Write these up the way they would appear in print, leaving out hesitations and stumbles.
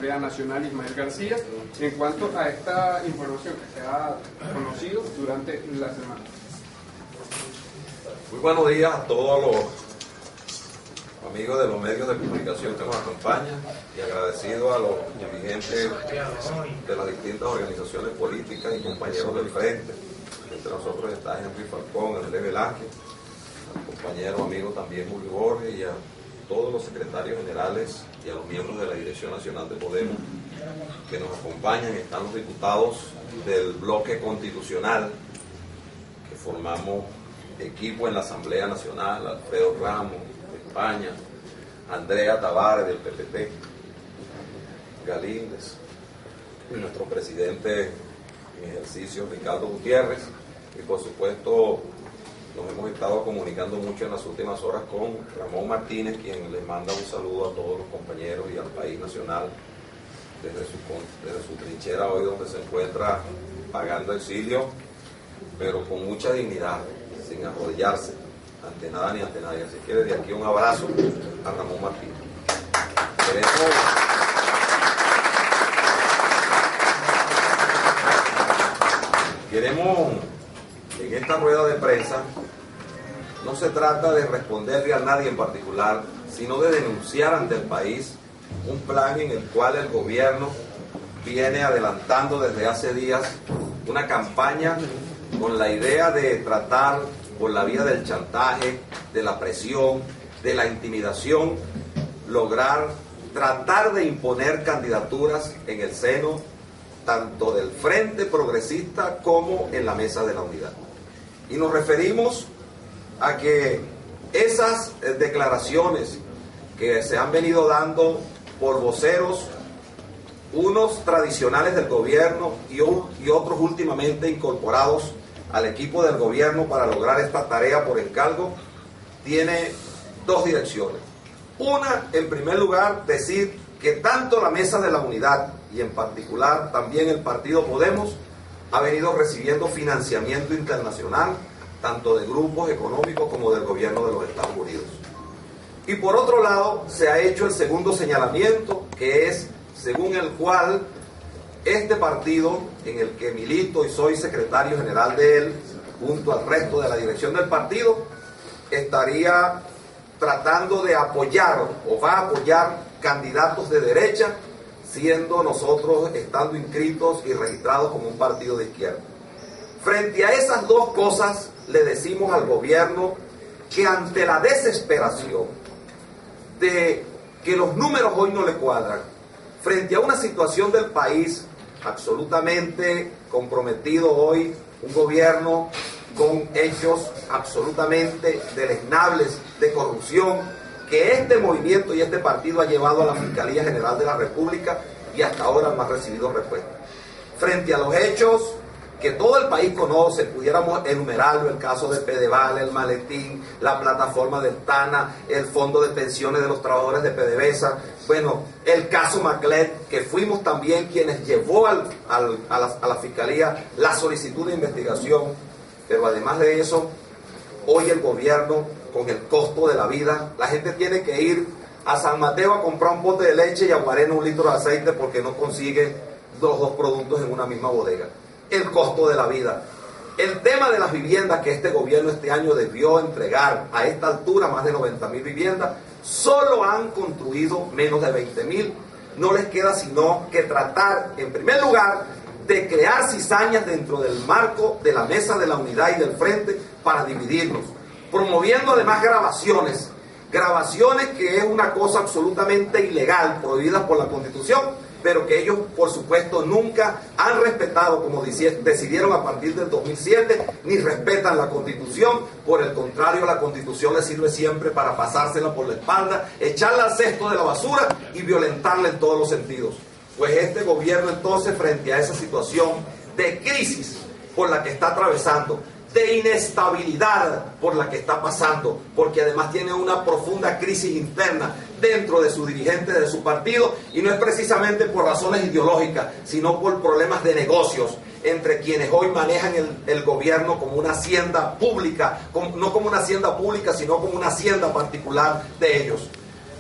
Asamblea Nacional Ismael García en cuanto a esta información que se ha conocido durante la semana. Muy buenos días a todos los amigos de los medios de comunicación que nos acompañan y agradecido a los dirigentes de las distintas organizaciones políticas y compañeros del frente. Entre nosotros está Henry Falcón, Andrés Velázquez, al compañero amigo también Julio Borges y a todos los secretarios generales y a los miembros de la Dirección Nacional de Podemos que nos acompañan. Están los diputados del bloque constitucional que formamos equipo en la Asamblea Nacional: Alfredo Ramos de España, Andrea Tavares del PPT, Galíndez, y nuestro presidente en ejercicio Ricardo Gutiérrez, y por supuesto nos hemos estado comunicando mucho en las últimas horas con Ramón Martínez, quien les manda un saludo a todos los compañeros y al país nacional desde su trinchera hoy, donde se encuentra pagando exilio, pero con mucha dignidad, sin arrodillarse ante nada ni ante nadie. Así que desde aquí un abrazo a Ramón Martínez. Queremos en esta rueda de prensa, no se trata de responderle a nadie en particular, sino de denunciar ante el país un plan en el cual el gobierno viene adelantando desde hace días una campaña con la idea de tratar por la vía del chantaje, de la presión, de la intimidación, tratar de imponer candidaturas en el seno tanto del Frente Progresista como en la Mesa de la Unidad. Y nos referimos a que esas declaraciones que se han venido dando por voceros, unos tradicionales del gobierno y otros últimamente incorporados al equipo del gobierno para lograr esta tarea por encargo, tiene dos direcciones. Una, en primer lugar, decir que tanto la Mesa de la Unidad y en particular también el Partido Podemos ha venido recibiendo financiamiento internacional, tanto de grupos económicos como del gobierno de los Estados Unidos. Y por otro lado, se ha hecho el segundo señalamiento, que es según el cual este partido, en el que milito y soy secretario general de él, junto al resto de la dirección del partido, estaría tratando de apoyar o va a apoyar candidatos de derecha, siendo nosotros estando inscritos y registrados como un partido de izquierda. Frente a esas dos cosas, le decimos al gobierno que ante la desesperación de que los números hoy no le cuadran, frente a una situación del país absolutamente comprometido hoy, un gobierno con hechos absolutamente deleznables de corrupción, que este movimiento y este partido ha llevado a la Fiscalía General de la República y hasta ahora no ha recibido respuesta. Frente a los hechos que todo el país conoce, pudiéramos enumerarlo: el caso de Pedeval, el maletín, la plataforma del TANA, el fondo de pensiones de los trabajadores de PDVSA, bueno, el caso Maclet, que fuimos también quienes llevó a la Fiscalía la solicitud de investigación. Pero además de eso, hoy el gobierno, con el costo de la vida, la gente tiene que ir a San Mateo a comprar un bote de leche y a Guareno 1 litro de aceite porque no consigue los dos productos en una misma bodega. El costo de la vida. El tema de las viviendas que este gobierno este año debió entregar a esta altura, más de 90.000 viviendas, solo han construido menos de 20.000. No les queda sino que tratar, en primer lugar, de crear cizañas dentro del marco de la Mesa de la Unidad y del Frente para dividirnos, promoviendo además grabaciones que es una cosa absolutamente ilegal, prohibida por la Constitución, pero que ellos, por supuesto, nunca han respetado, como decidieron a partir del 2007, ni respetan la Constitución. Por el contrario, la Constitución les sirve siempre para pasársela por la espalda, echarla al cesto de la basura y violentarla en todos los sentidos. Pues este gobierno, entonces, frente a esa situación de crisis por la que está atravesando, de inestabilidad por la que está pasando, porque además tiene una profunda crisis interna dentro de su dirigente, de su partido, y no es precisamente por razones ideológicas, sino por problemas de negocios entre quienes hoy manejan el gobierno como una hacienda pública, no como una hacienda pública, sino como una hacienda particular de ellos.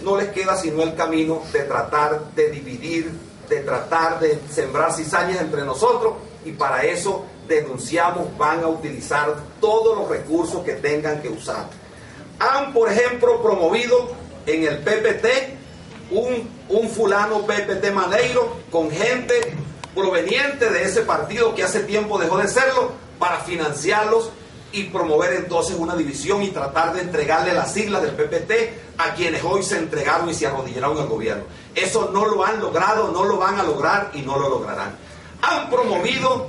No les queda sino el camino de tratar de dividir de tratar de sembrar cizañas entre nosotros, y para eso denunciamos, van a utilizar todos los recursos que tengan que usar. Han, por ejemplo, promovido en el PPT un fulano PPT Maneiro con gente proveniente de ese partido que hace tiempo dejó de serlo, para financiarlos y promover entonces una división y tratar de entregarle las siglas del PPT a quienes hoy se entregaron y se arrodillaron al gobierno. Eso no lo han logrado, no lo van a lograr y no lo lograrán. Han promovido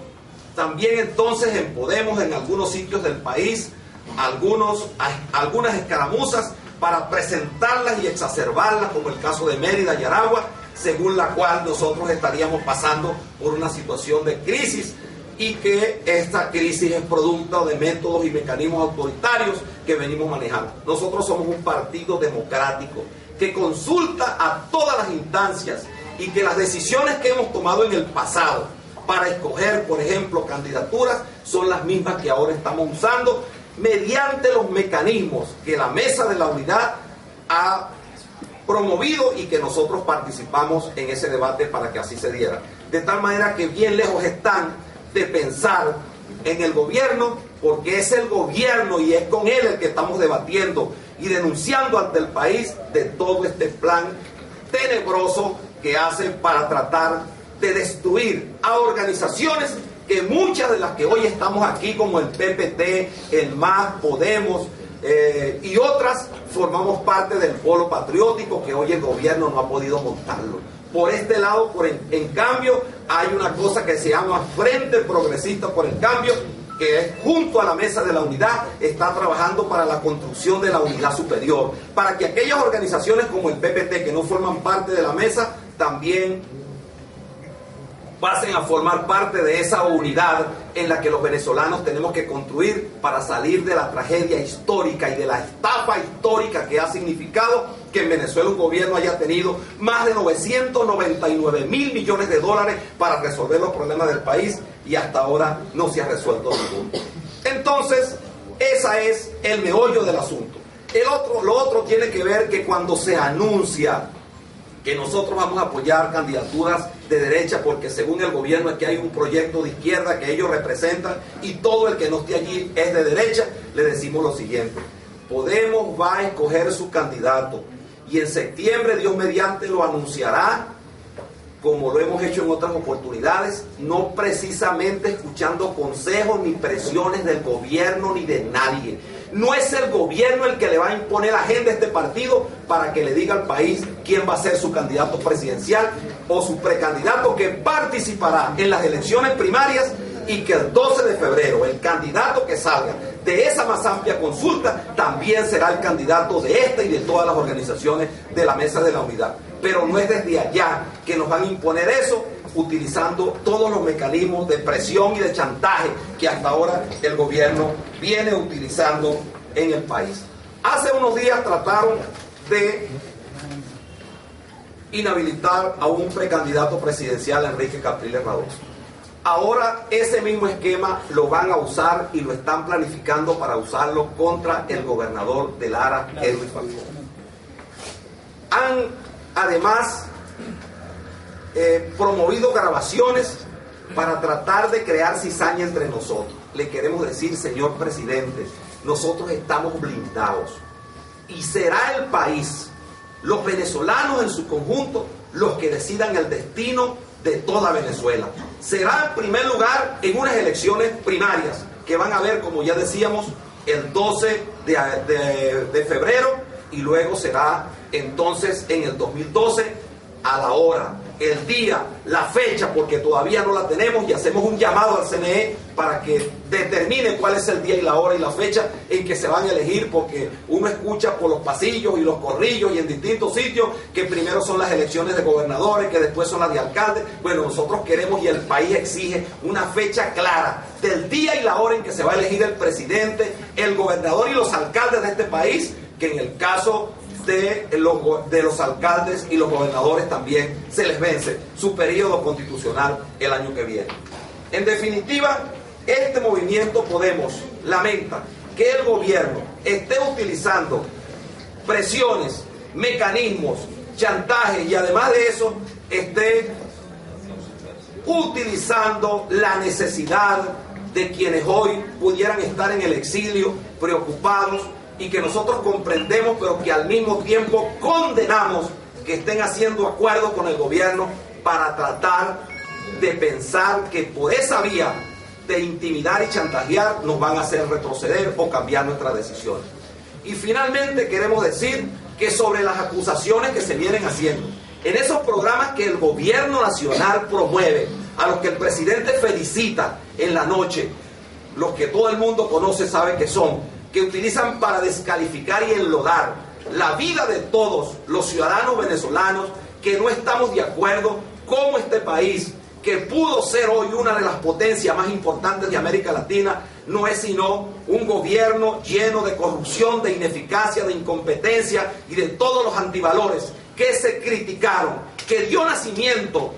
también entonces en Podemos, en algunos sitios del país, algunas escaramuzas para presentarlas y exacerbarlas, como el caso de Mérida y Aragua, según la cual nosotros estaríamos pasando por una situación de crisis, y que esta crisis es producto de métodos y mecanismos autoritarios que venimos manejando. Nosotros somos un partido democrático que consulta a todas las instancias, y que las decisiones que hemos tomado en el pasado para escoger, por ejemplo, candidaturas, son las mismas que ahora estamos usando, mediante los mecanismos que la Mesa de la Unidad ha promovido y que nosotros participamos en ese debate para que así se diera. De tal manera que bien lejos están de pensar en el gobierno, porque es el gobierno y es con él el que estamos debatiendo y denunciando ante el país de todo este plan tenebroso que hacen para tratar de destruir a organizaciones que muchas de las que hoy estamos aquí, como el PPT, el MAS, Podemos y otras, formamos parte del polo patriótico que hoy el gobierno no ha podido montarlo. Por este lado, en cambio, hay una cosa que se llama Frente Progresista por el Cambio, que junto a la Mesa de la Unidad está trabajando para la construcción de la unidad superior, para que aquellas organizaciones como el PPT que no forman parte de la mesa también pasen a formar parte de esa unidad en la que los venezolanos tenemos que construir para salir de la tragedia histórica y de la estafa histórica que ha significado que en Venezuela un gobierno haya tenido más de 999 mil millones de dólares para resolver los problemas del país, y hasta ahora no se ha resuelto ninguno. Entonces, ese es el meollo del asunto. Lo otro tiene que ver que cuando se anuncia que nosotros vamos a apoyar candidaturas de derecha, porque según el gobierno es que hay un proyecto de izquierda que ellos representan y todo el que no esté allí es de derecha, le decimos lo siguiente: Podemos va a escoger su candidato y en septiembre, Dios mediante, lo anunciará, como lo hemos hecho en otras oportunidades, no precisamente escuchando consejos ni presiones del gobierno ni de nadie. No es el gobierno el que le va a imponer la agenda a este partido para que le diga al país quién va a ser su candidato presidencial o su precandidato que participará en las elecciones primarias, y que el 12 de febrero el candidato que salga de esa más amplia consulta también será el candidato de esta y de todas las organizaciones de la Mesa de la Unidad. Pero no es desde allá que nos van a imponer eso, utilizando todos los mecanismos de presión y de chantaje que hasta ahora el gobierno viene utilizando en el país. Hace unos días trataron de inhabilitar a un precandidato presidencial, Enrique Capriles Radós. Ahora ese mismo esquema lo van a usar y lo están planificando para usarlo contra el gobernador de Lara, Edwin Falcón. Han además promovido grabaciones para tratar de crear cizaña entre nosotros. Le queremos decir, señor presidente, nosotros estamos blindados y será el país, los venezolanos en su conjunto, los que decidan el destino de toda Venezuela. Será en primer lugar en unas elecciones primarias que van a haber, como ya decíamos, el 12 de febrero, y luego será entonces en el 2012 a la hora, el día, la fecha, porque todavía no la tenemos, y hacemos un llamado al CNE para que determine cuál es el día y la hora y la fecha en que se van a elegir, porque uno escucha por los pasillos y los corrillos y en distintos sitios que primero son las elecciones de gobernadores, que después son las de alcaldes. Bueno, nosotros queremos, y el país exige, una fecha clara del día y la hora en que se va a elegir el presidente, el gobernador y los alcaldes de este país, que en el caso de los alcaldes y los gobernadores también se les vence su periodo constitucional el año que viene. En definitiva, este movimiento Podemos lamenta que el gobierno esté utilizando presiones, mecanismos, chantajes, y además de eso esté utilizando la necesidad de quienes hoy pudieran estar en el exilio, preocupados, y que nosotros comprendemos, pero que al mismo tiempo condenamos que estén haciendo acuerdos con el gobierno para tratar de pensar que por esa vía de intimidar y chantajear nos van a hacer retroceder o cambiar nuestras decisiones. Y finalmente queremos decir que sobre las acusaciones que se vienen haciendo, en esos programas que el gobierno nacional promueve, a los que el presidente felicita en la noche, los que todo el mundo conoce sabe que son, que utilizan para descalificar y enlodar la vida de todos los ciudadanos venezolanos que no estamos de acuerdo cómo este país, que pudo ser hoy una de las potencias más importantes de América Latina, no es sino un gobierno lleno de corrupción, de ineficacia, de incompetencia y de todos los antivalores que se criticaron, que dio nacimiento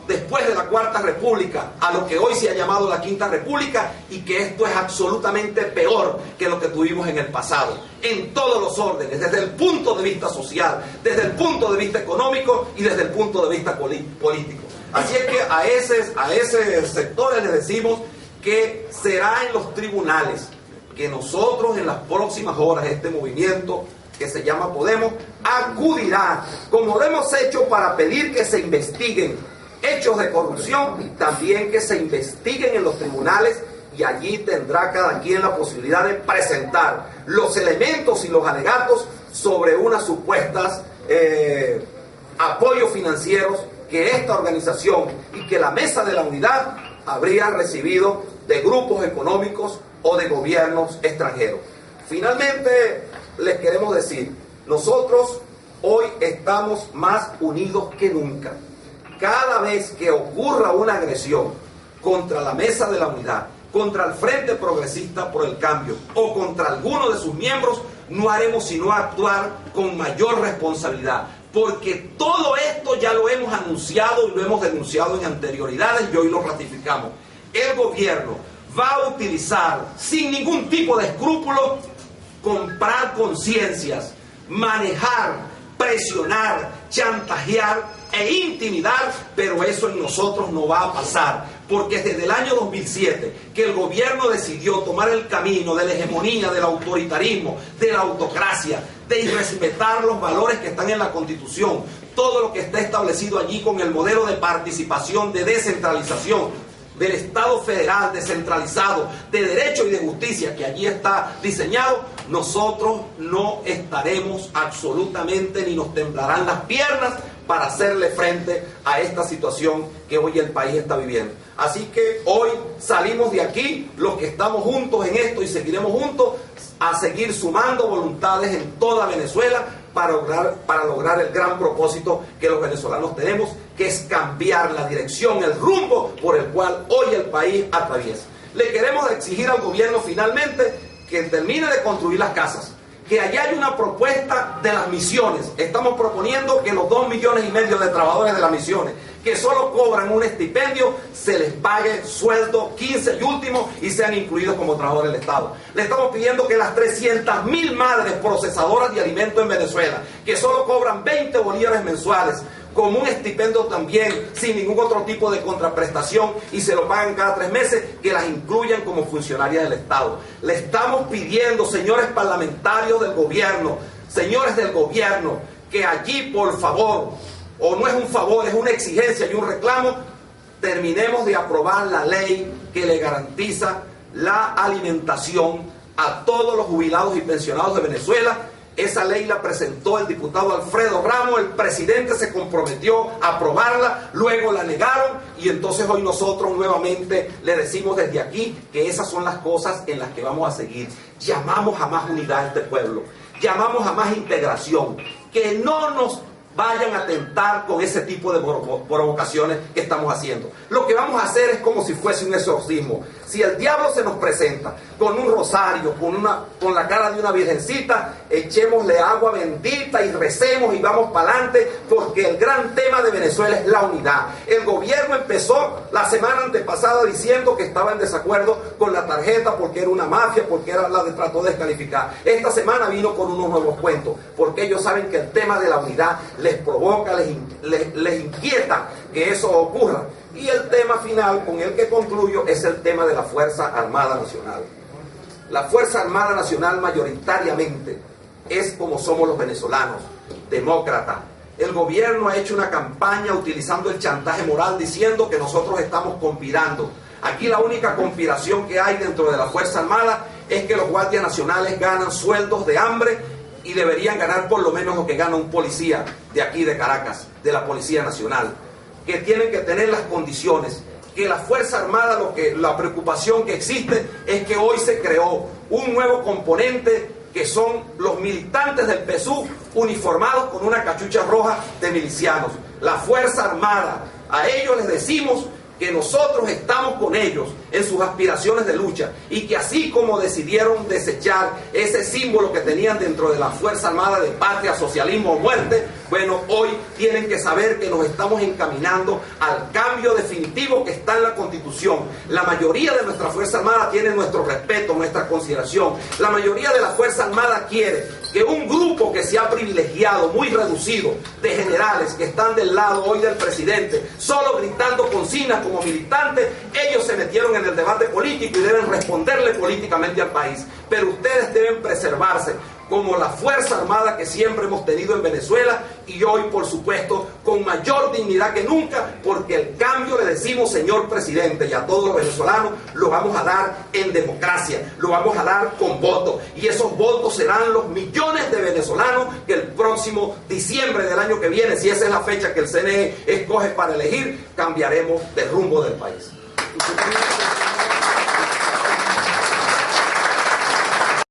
después de la Cuarta República a lo que hoy se ha llamado la Quinta República, y que esto es absolutamente peor que lo que tuvimos en el pasado, en todos los órdenes, desde el punto de vista social, desde el punto de vista económico y desde el punto de vista político. Así es que a ese sector les decimos que será en los tribunales que nosotros en las próximas horas, este movimiento que se llama Podemos, acudirá, como lo hemos hecho, para pedir que se investiguen hechos de corrupción, y también que se investiguen en los tribunales, y allí tendrá cada quien la posibilidad de presentar los elementos y los alegatos sobre unas supuestas apoyos financieros que esta organización y que la Mesa de la Unidad habría recibido de grupos económicos o de gobiernos extranjeros. Finalmente, les queremos decir, nosotros hoy estamos más unidos que nunca. Cada vez que ocurra una agresión contra la Mesa de la Unidad, contra el Frente Progresista por el Cambio o contra alguno de sus miembros, no haremos sino actuar con mayor responsabilidad, porque todo esto ya lo hemos anunciado y lo hemos denunciado en anterioridades y hoy lo ratificamos. El gobierno va a utilizar sin ningún tipo de escrúpulo comprar conciencias, manejar, presionar, chantajear e intimidar, pero eso en nosotros no va a pasar, porque desde el año 2007 que el gobierno decidió tomar el camino de la hegemonía, del autoritarismo, de la autocracia, de irrespetar los valores que están en la Constitución, todo lo que está establecido allí con el modelo de participación, de descentralización, del Estado federal descentralizado, de derecho y de justicia que allí está diseñado, nosotros no estaremos absolutamente ni nos temblarán las piernas para hacerle frente a esta situación que hoy el país está viviendo. Así que hoy salimos de aquí, los que estamos juntos en esto, y seguiremos juntos a seguir sumando voluntades en toda Venezuela para lograr el gran propósito que los venezolanos tenemos, que es cambiar la dirección, el rumbo por el cual hoy el país atraviesa. Le queremos exigir al gobierno finalmente que termine de construir las casas, que allá hay una propuesta de las misiones. Estamos proponiendo que los 2,5 millones de trabajadores de las misiones, que solo cobran un estipendio, se les pague sueldo 15 y último y sean incluidos como trabajadores del Estado. Le estamos pidiendo que las 300.000 madres procesadoras de alimentos en Venezuela, que solo cobran 20 bolívares mensuales, como un estipendio también, sin ningún otro tipo de contraprestación, y se lo pagan cada 3 meses, que las incluyan como funcionarias del Estado. Le estamos pidiendo, señores parlamentarios del gobierno, señores del gobierno, que allí, por favor, o no es un favor, es una exigencia y un reclamo, terminemos de aprobar la ley que le garantiza la alimentación a todos los jubilados y pensionados de Venezuela. Esa ley la presentó el diputado Alfredo Ramos, el presidente se comprometió a aprobarla, luego la negaron, y entonces hoy nosotros nuevamente le decimos desde aquí que esas son las cosas en las que vamos a seguir. Llamamos a más unidad a este pueblo, llamamos a más integración, que no nos vayan a tentar con ese tipo de provocaciones que estamos haciendo. Lo que vamos a hacer es como si fuese un exorcismo. Si el diablo se nos presenta con un rosario, con la cara de una virgencita, echémosle agua bendita y recemos y vamos para adelante, porque el gran tema de Venezuela es la unidad. El gobierno empezó la semana antepasada diciendo que estaba en desacuerdo con la tarjeta porque era una mafia, porque era trató de descalificar. Esta semana vino con unos nuevos cuentos, porque ellos saben que el tema de la unidad les provoca, les inquieta que eso ocurra. Y el tema final con el que concluyo es el tema de la Fuerza Armada Nacional. La Fuerza Armada Nacional mayoritariamente es como somos los venezolanos, demócrata. El gobierno ha hecho una campaña utilizando el chantaje moral diciendo que nosotros estamos conspirando. Aquí la única conspiración que hay dentro de la Fuerza Armada es que los guardias nacionales ganan sueldos de hambre y deberían ganar por lo menos lo que gana un policía de aquí de Caracas, de la Policía Nacional, que tienen que tener las condiciones, que la Fuerza Armada, la preocupación que existe es que hoy se creó un nuevo componente que son los militantes del PSUV uniformados con una cachucha roja de milicianos. La Fuerza Armada, a ellos les decimos que nosotros estamos con ellos en sus aspiraciones de lucha y que así como decidieron desechar ese símbolo que tenían dentro de la Fuerza Armada de patria, socialismo o muerte, bueno, hoy tienen que saber que nos estamos encaminando al cambio definitivo que está en la Constitución. La mayoría de nuestra Fuerza Armada tiene nuestro respeto, nuestra consideración. La mayoría de la Fuerza Armada quiere que un grupo que se ha privilegiado, muy reducido, de generales que están del lado hoy del presidente, solo gritando consignas como militantes, ellos se metieron en el debate político y deben responderle políticamente al país. Pero ustedes deben preservarse como la Fuerza Armada que siempre hemos tenido en Venezuela y hoy, por supuesto, con mayor dignidad que nunca, porque el cambio, le decimos, señor presidente, y a todos los venezolanos, lo vamos a dar en democracia, lo vamos a dar con votos, y esos votos serán los millones de venezolanos que el próximo diciembre del año que viene, si esa es la fecha que el CNE escoge para elegir, cambiaremos de rumbo del país.